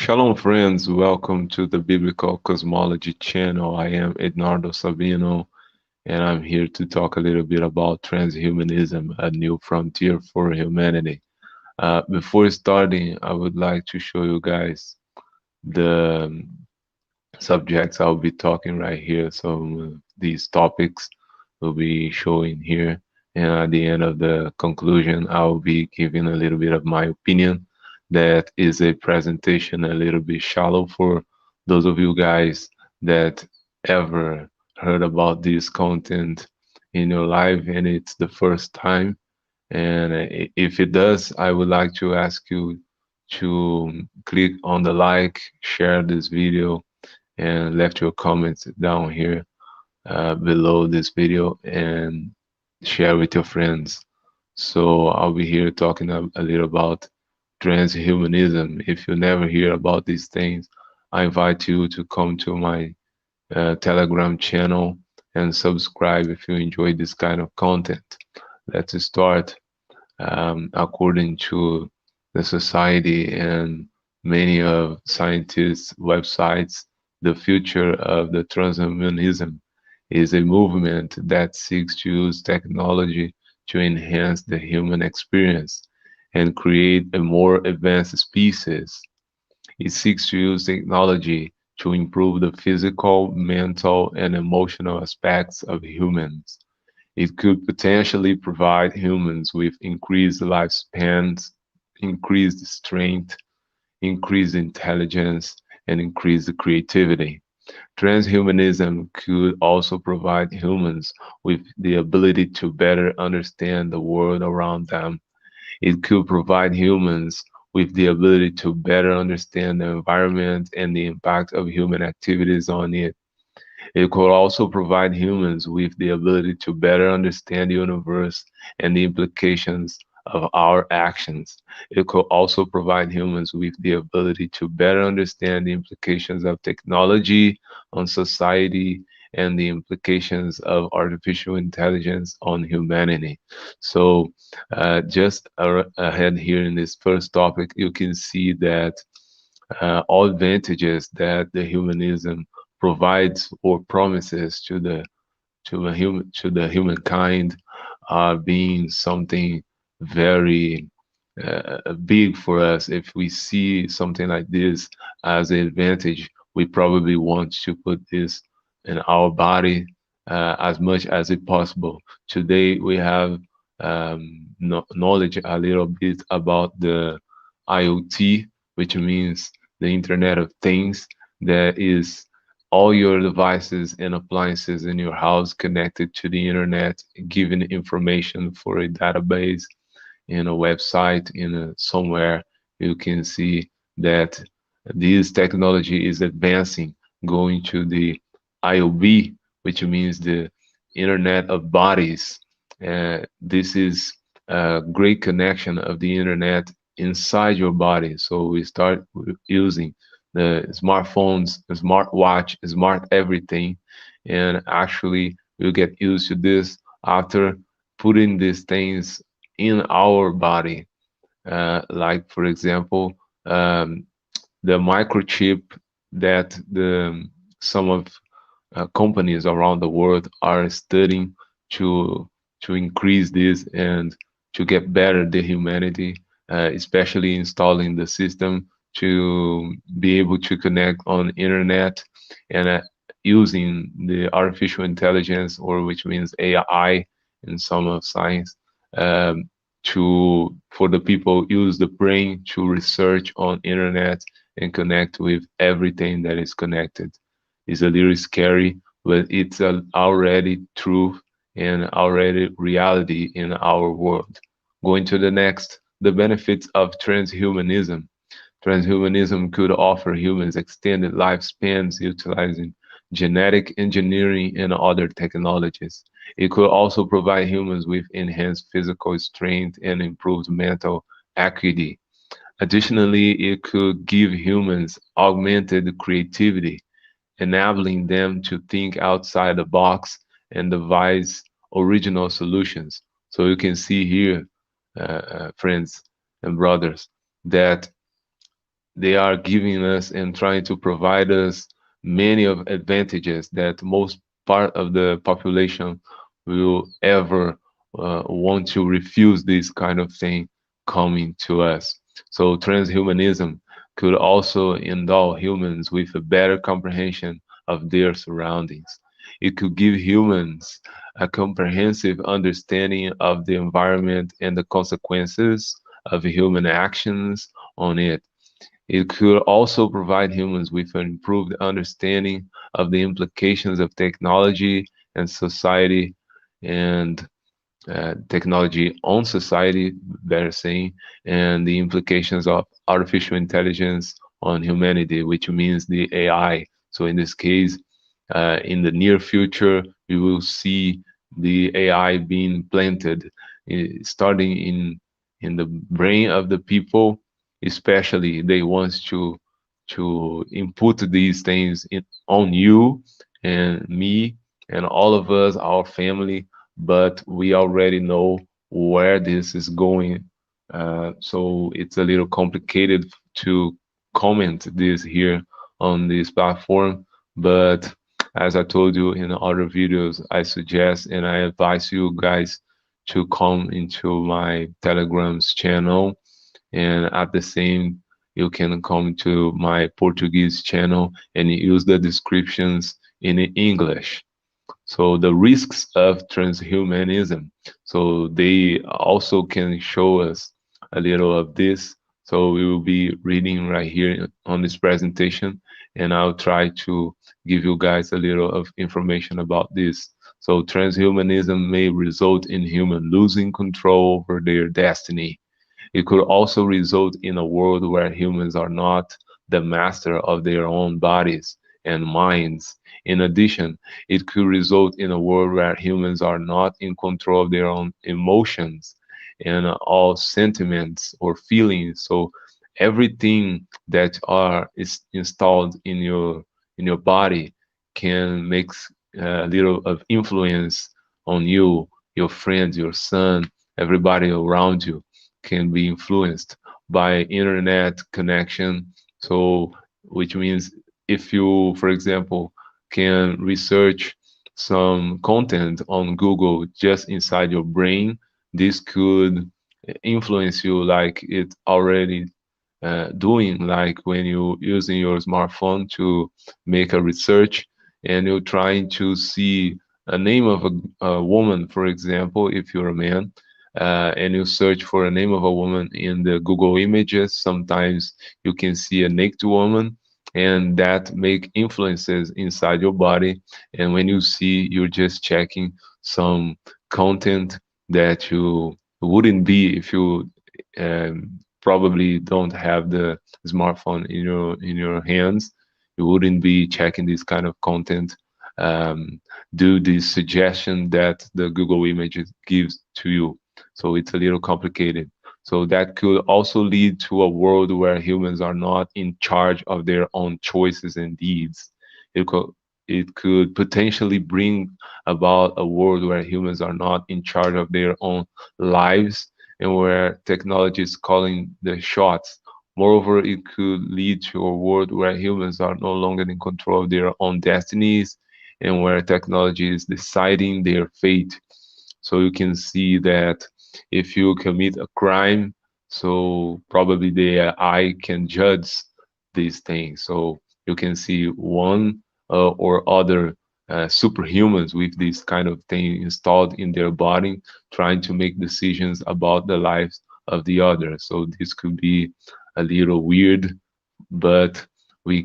Shalom, friends. Welcome to the Biblical Cosmology channel. I am Ednardo Sabino, and I'm here to talk a little bit about transhumanism, a new frontier for humanity. Before starting, I would like to show you guys the subjects I'll be talking right here. So these topics will be showing here, and at the end of the conclusion, I'll be giving a little bit of my opinion. That is a presentation a little bit shallow for those of you guys that ever heard about this content in your life and it's the first time. And if it does, I would like to ask you to click on the like, share this video, and left your comments down here below this video and share with your friends. So I'll be here talking a little about transhumanism. If you never hear about these things, I invite you to come to my Telegram channel and subscribe if you enjoy this kind of content. Let's start. According to the society and many of scientists' websites, the future of the transhumanism is a movement that seeks to use technology to enhance the human experience and create a more advanced species. It seeks to use technology to improve the physical, mental, and emotional aspects of humans. It could potentially provide humans with increased lifespans, increased strength, increased intelligence, and increased creativity. Transhumanism could also provide humans with the ability to better understand the world around them. It could provide humans with the ability to better understand the environment and the impact of human activities on it. It could also provide humans with the ability to better understand the universe and the implications of our actions. It could also provide humans with the ability to better understand the implications of technology on society and the implications of artificial intelligence on humanity. So, just ahead here in this first topic, you can see that all advantages that the humanism provides or promises to the humankind are being something very big for us. If we see something like this as an advantage, we probably want to put this in our body as much as it possible. Today we have knowledge a little bit about the IoT, which means the Internet of Things. That is all your devices and appliances in your house connected to the internet, giving information for a database in a website somewhere. You can see that this technology is advancing, going to the IoB, which means the Internet of Bodies. This is a great connection of the internet inside your body. So we start using the smartphones, the smartwatch, smart everything, and actually we'll get used to this after putting these things in our body. Like for example, the microchip that the some of companies around the world are studying to increase this and to get better the humanity, especially installing the system to be able to connect on internet and using the artificial intelligence, or which means AI in some of science, to for the people use the brain to research on internet and connect with everything that is connected. It's a little scary, but it's already truth and already reality in our world. Going to the next, the benefits of transhumanism. Transhumanism could offer humans extended lifespans utilizing genetic engineering and other technologies. It could also provide humans with enhanced physical strength and improved mental acuity. Additionally, it could give humans augmented creativity, enabling them to think outside the box and devise original solutions. So you can see here, friends and brothers, that they are giving us and trying to provide us many of advantages that most part of the population will ever want to refuse this kind of thing coming to us. So transhumanism could also endow humans with a better comprehension of their surroundings. It could give humans a comprehensive understanding of the environment and the consequences of human actions on it. It could also provide humans with an improved understanding of the implications of technology and society and technology on society, better saying, and the implications of artificial intelligence on humanity, which means the AI. So in this case, in the near future, we will see the AI being planted, starting in the brain of the people, especially they want to input these things on you and me and all of us, our family, but we already know where this is going. So it's a little complicated to comment this here on this platform. But as I told you in other videos, I suggest and I advise you guys to come into my Telegram's channel, and at the same you can come to my Portuguese channel and use the descriptions in English. So the risks of transhumanism. So they also can show us a little of this. So we will be reading right here on this presentation, and I'll try to give you guys a little of information about this. So transhumanism may result in human losing control over their destiny. It could also result in a world where humans are not the master of their own bodies and minds. In addition, it could result in a world where humans are not in control of their own emotions and all sentiments or feelings. So everything that are is installed in your body can make a little of influence on you, your friends, your son, everybody around you can be influenced by internet connection. So, which means if you, for example, can research some content on Google just inside your brain, this could influence you like it already doing, like when you using your smartphone to make a research and you're trying to see a name of a woman, for example, if you're a man, and you search for a name of a woman in the Google images, sometimes you can see a naked woman, and that make influences inside your body. And when you see, you're just checking some content that you wouldn't be if you probably don't have the smartphone in your hands. You wouldn't be checking this kind of content. Do the suggestion that the Google images gives to you. So it's a little complicated. So that could also lead to a world where humans are not in charge of their own choices and deeds. It could, it could potentially bring about a world where humans are not in charge of their own lives and where technology is calling the shots. Moreover, it could lead to a world where humans are no longer in control of their own destinies and where technology is deciding their fate. So you can see that if you commit a crime, so probably the AI can judge these things. So you can see one or other superhumans with this kind of thing installed in their body, trying to make decisions about the lives of the other. So this could be a little weird, but we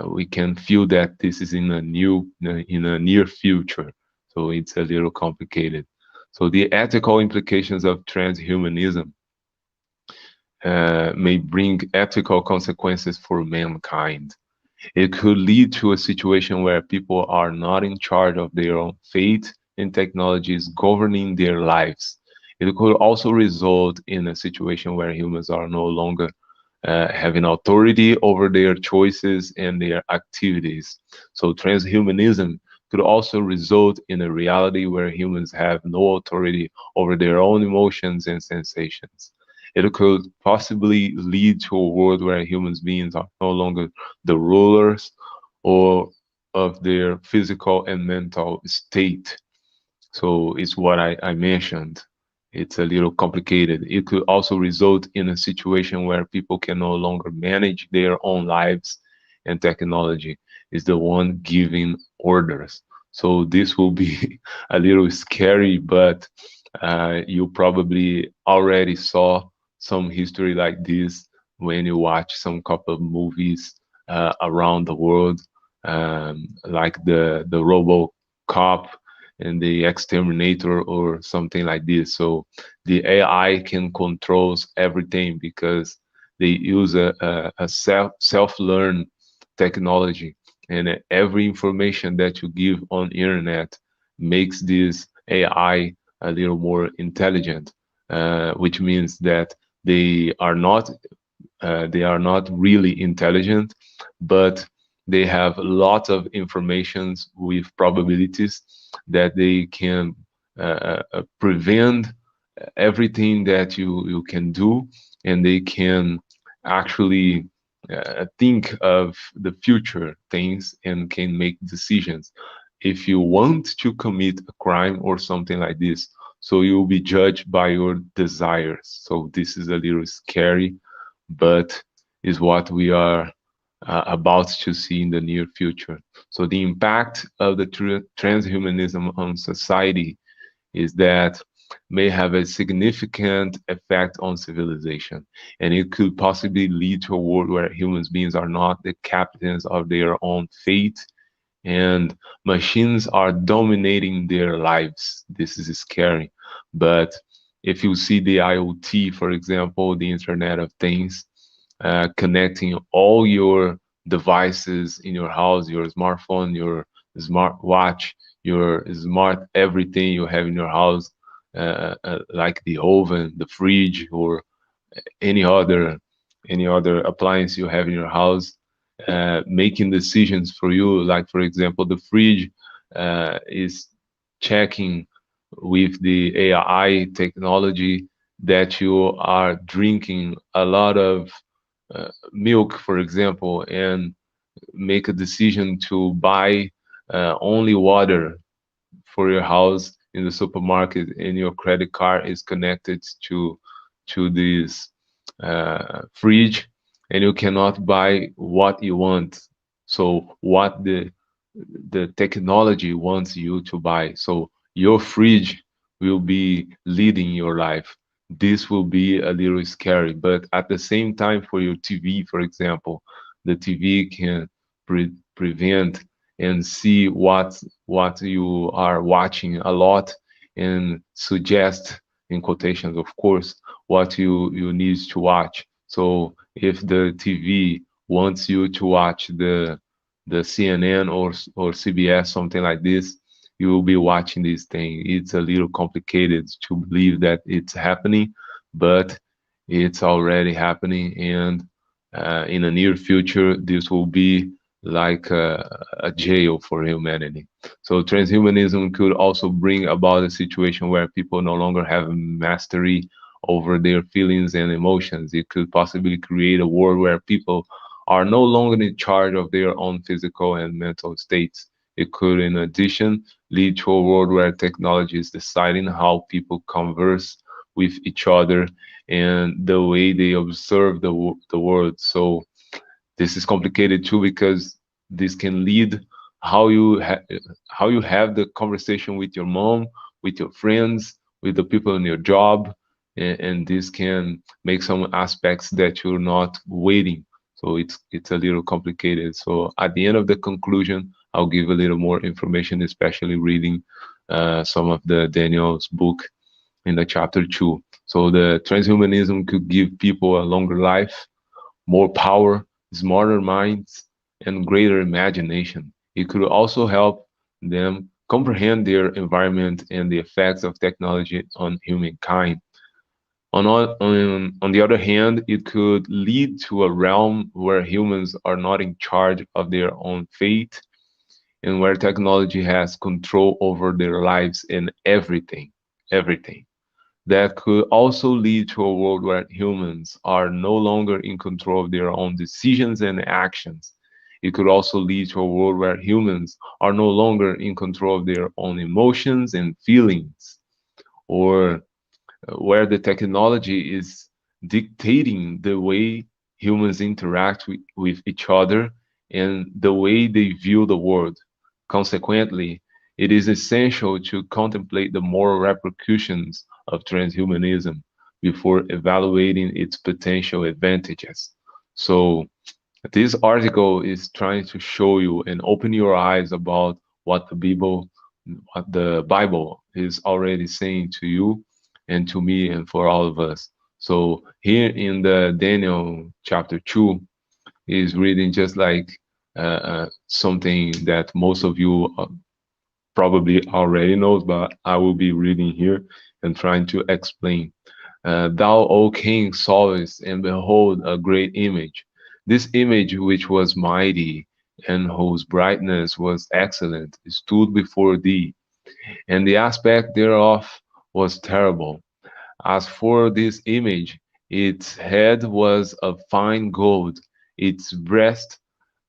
we can feel that this is in a near future. So it's a little complicated. So the ethical implications of transhumanism may bring ethical consequences for mankind. It could lead to a situation where people are not in charge of their own fate and technologies governing their lives. It could also result in a situation where humans are no longer having authority over their choices and their activities. So transhumanism could also result in a reality where humans have no authority over their own emotions and sensations. It could possibly lead to a world where human beings are no longer the rulers or of their physical and mental state. So it's what I mentioned. It's a little complicated. It could also result in a situation where people can no longer manage their own lives and technology is the one giving orders. So this will be a little scary, but you probably already saw some history like this when you watch some couple of movies around the world, like the RoboCop and the exterminator or something like this. So the AI can controls everything because they use a self learn technology, and every information that you give on internet makes this AI a little more intelligent, which means that they are not they are not really intelligent, but they have lots of informations with probabilities that they can prevent everything that you can do, and they can actually think of the future things and can make decisions. If you want to commit a crime or something like this, so you will be judged by your desires. So this is a little scary, but is what we are about to see in the near future. So the impact of the transhumanism on society is that may have a significant effect on civilization, and it could possibly lead to a world where human beings are not the captains of their own fate and machines are dominating their lives. This is scary. But if you see the IoT, for example, the Internet of Things, connecting all your devices in your house, your smartphone, your smart watch, your smart everything you have in your house, like the oven, the fridge, or any other any other appliance you have in your house, making decisions for you. Like for example, the fridge is checking with the AI technology that you are drinking a lot of milk, for example, and make a decision to buy only water for your house in the supermarket, and your credit card is connected to this fridge, and you cannot buy what you want. So what the technology wants you to buy. So your fridge will be leading your life. This will be a little scary, but at the same time, for your TV, for example, the TV can prevent and see what you are watching a lot and suggest, in quotations, of course, what you need to watch. So if the TV wants you to watch the CNN or CBS, something like this, you will be watching this thing. It's a little complicated to believe that it's happening, but it's already happening, and in the near future, this will be like a jail for humanity. So transhumanism could also bring about a situation where people no longer have mastery over their feelings and emotions. It could possibly create a world where people are no longer in charge of their own physical and mental states. It could, in addition, lead to a world where technology is deciding how people converse with each other and the way they observe the world. So this is complicated too, because this can lead how how you have the conversation with your mom, with your friends, with the people in your job, and this can make some aspects that you're not waiting. So it's a little complicated. So at the end of the conclusion, I'll give a little more information, especially reading some of the Daniel's book in the chapter 2. So the transhumanism could give people a longer life, more power, smarter minds, and greater imagination. It could also help them comprehend their environment and the effects of technology on humankind. On the other hand, it could lead to a realm where humans are not in charge of their own fate and where technology has control over their lives and everything. Everything. that could also lead to a world where humans are no longer in control of their own decisions and actions. It could also lead to a world where humans are no longer in control of their own emotions and feelings, or where the technology is dictating the way humans interact with each other and the way they view the world. Consequently, it is essential to contemplate the moral repercussions of transhumanism before evaluating its potential advantages. So, this article is trying to show you and open your eyes about what the Bible is already saying to you and to me and for all of us. So here in the Daniel chapter 2 is reading just like something that most of you probably already knows, but I will be reading here and trying to explain. Thou, O king, sawest, and behold, a great image. This image, which was mighty, and whose brightness was excellent, stood before thee, and the aspect thereof was terrible. As for this image, its head was of fine gold, its breast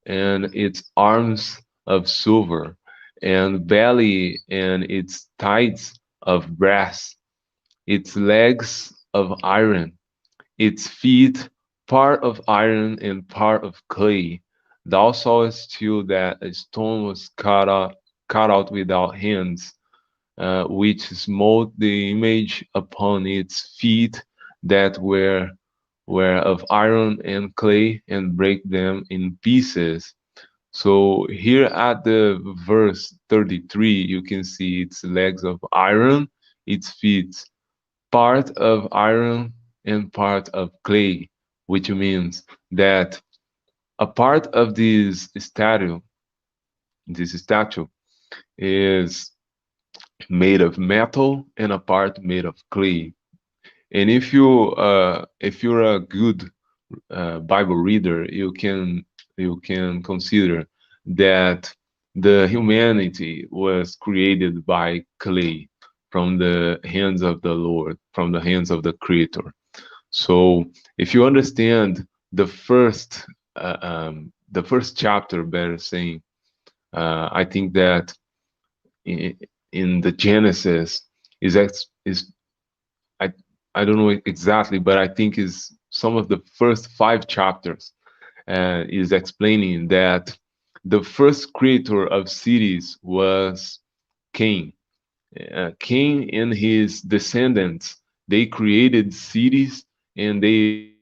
and its arms of silver, and belly and its thighs of brass, its legs of iron, its feet part of iron and part of clay. Thou sawest too that a stone was cut out without hands, which smote the image upon its feet that were of iron and clay, and break them in pieces. So here at the verse 33, you can see its legs of iron, its feet part of iron and part of clay, which means that a part of this statue is made of metal and a part made of clay. And if you're a good Bible reader, you can consider that the humanity was created by clay from the hands of the Lord, from the hands of the Creator. So if you understand the first chapter, better saying, I think that in, in the Genesis is I I don't know exactly, but I think is some of the first 5 chapters is explaining that the first creator of cities was Cain. Cain and his descendants, they created cities and they